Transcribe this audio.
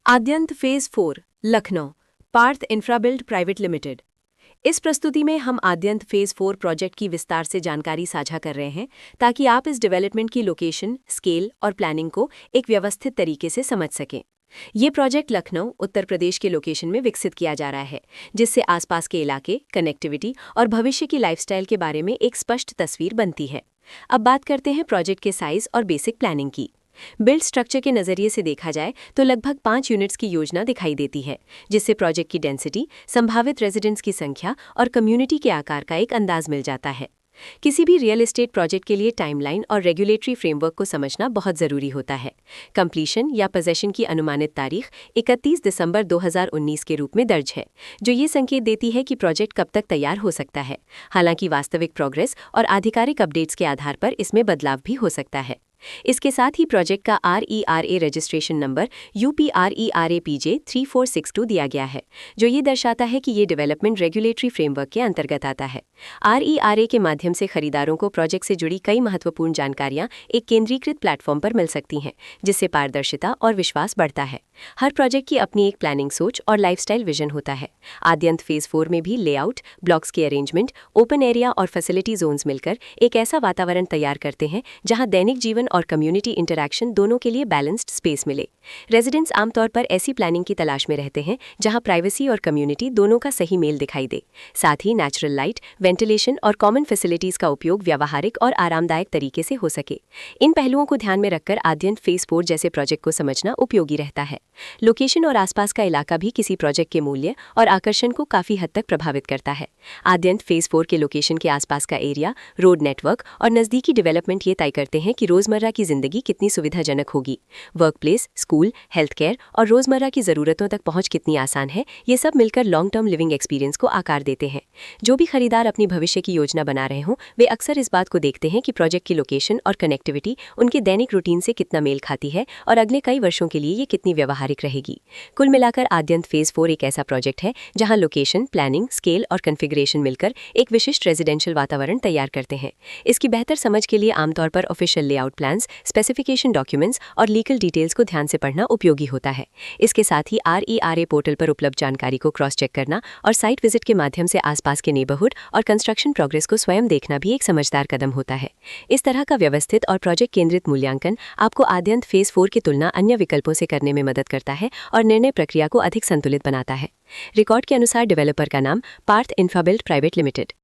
आद्यंत phase 4 Lucknow Parth infrabuild private limited. इस प्रस्तुति में हम आद्यंत फेज 4 प्रोजेक्ट की विस्तार से जानकारी साझा कर रहे हैं ताकि आप इस डेवलपमेंट की लोकेशन, स्केल और प्लानिंग को एक व्यवस्थित तरीके से समझ सकें। ये प्रोजेक्ट लखनऊ, उत्तर प्रदेश के लोकेशन में विकसित किया जा रहा है, जिससे आसपास के इलाके, कनेक्टिविटी और भविष्य की लाइफस्टाइल के बारे में एक स्पष्ट तस्वीर बनती है। अब बात करते हैं प्रोजेक्ट के साइज और बेसिक प्लानिंग की। बिल्ड स्ट्रक्चर के नज़रिए से देखा जाए तो लगभग 5 यूनिट्स की योजना दिखाई देती है, जिससे प्रोजेक्ट की डेंसिटी, संभावित रेजिडेंट्स की संख्या और कम्युनिटी के आकार का एक अंदाज मिल जाता है। किसी भी रियल एस्टेट प्रोजेक्ट के लिए टाइमलाइन और रेगुलेटरी फ्रेमवर्क को समझना बहुत ज़रूरी होता है। कंप्लीशन या पोजेशन की अनुमानित तारीख 31 दिसंबर 2019 के रूप में दर्ज है, जो ये संकेत देती है कि प्रोजेक्ट कब तक तैयार हो सकता है। हालांकि वास्तविक प्रोग्रेस और आधिकारिक अपडेट्स के आधार पर इसमें बदलाव भी हो सकता है। इसके साथ ही प्रोजेक्ट का RERA रजिस्ट्रेशन नंबर UPRERAPJ 3462 दिया गया है, जो ये दर्शाता है कि ये डेवलपमेंट रेगुलेटरी फ्रेमवर्क के अंतर्गत आता है। RERA के माध्यम से खरीदारों को प्रोजेक्ट से जुड़ी कई महत्वपूर्ण जानकारियां एक केंद्रीकृत प्लेटफॉर्म पर मिल सकती हैं, जिससे पारदर्शिता और विश्वास बढ़ता है। हर प्रोजेक्ट की अपनी एक प्लानिंग सोच और लाइफस्टाइल विजन होता है। आद्यंत फेज 4 में भी लेआउट, ब्लॉक्स की अरेंजमेंट, ओपन एरिया और फैसिलिटी जोन्स मिलकर एक ऐसा वातावरण तैयार करते हैं जहां दैनिक जीवन और कम्युनिटी इंटरैक्शन दोनों के लिए बैलेंस्ड स्पेस मिले। रेजिडेंट्स आमतौर पर ऐसी प्लानिंग की तलाश में रहते हैं जहां प्राइवेसी और कम्युनिटी दोनों का सही मेल दिखाई दे। साथ ही नेचुरल लाइट, वेंटिलेशन और कॉमन फैसिलिटीज का उपयोग व्यावहारिक और आरामदायक तरीके से हो सके। इन पहलुओं को ध्यान में रखकर आद्यंत फेज 4 जैसे प्रोजेक्ट को समझना उपयोगी रहता है। लोकेशन और आसपास का इलाका भी किसी प्रोजेक्ट के मूल्य और आकर्षण को काफी हद तक प्रभावित करता है। आद्यंत फेज 4 के लोकेशन के आसपास का एरिया, रोड नेटवर्क और नज़दीकी डेवलपमेंट ये तय करते हैं कि रोजमर्रा की जिंदगी कितनी सुविधाजनक होगी। Work place, school, health care और रोजमर्रा की जरूरतों तक पहुंच कितनी आसान है, ये सब मिलकर लॉन्ग टर्म लिविंग एक्सपीरियंस को आकार देते हैं। जो भी खरीदार अपनी भविष्य की योजना बना रहे हों, वे अक्सर इस बात को देखते हैं कि प्रोजेक्ट की लोकेशन और कनेक्टिविटी उनके दैनिक रूटीन से कितना मेल खाती है और अगले कई वर्षों के लिए ये कितनी व्यवहारिक रहेगी। कुल मिलाकर आद्यंत फेज 4 एक ऐसा प्रोजेक्ट है जहां लोकेशन, प्लानिंग, स्केल और कॉन्फ़िगरेशन मिलकर एक विशिष्ट रेजिडेंशियल वातावरण तैयार करते हैं। इसकी बेहतर समझ के लिए आमतौर पर official layout plans, specification documents और लीगल डिटेल्स को ध्यान से पढ़ना उपयोगी होता है। इसके साथ ही RERA पोर्टल पर उपलब्ध जानकारी को क्रॉस चेक करना और साइट विजिट के माध्यम से आसपास के नेबरहुड और कंस्ट्रक्शन प्रोग्रेस को स्वयं देखना भी एक समझदार कदम होता है। इस तरह का व्यवस्थित और प्रोजेक्ट केंद्रित मूल्यांकन आपको आद्यंत फेज 4 की तुलना अन्य विकल्पों से करने में मदद करता है और निर्णय प्रक्रिया को अधिक संतुलित बनाता है। रिकॉर्ड के अनुसार डेवलपर का नाम पार्थ इंफ्राबिल्ड प्राइवेट लिमिटेड।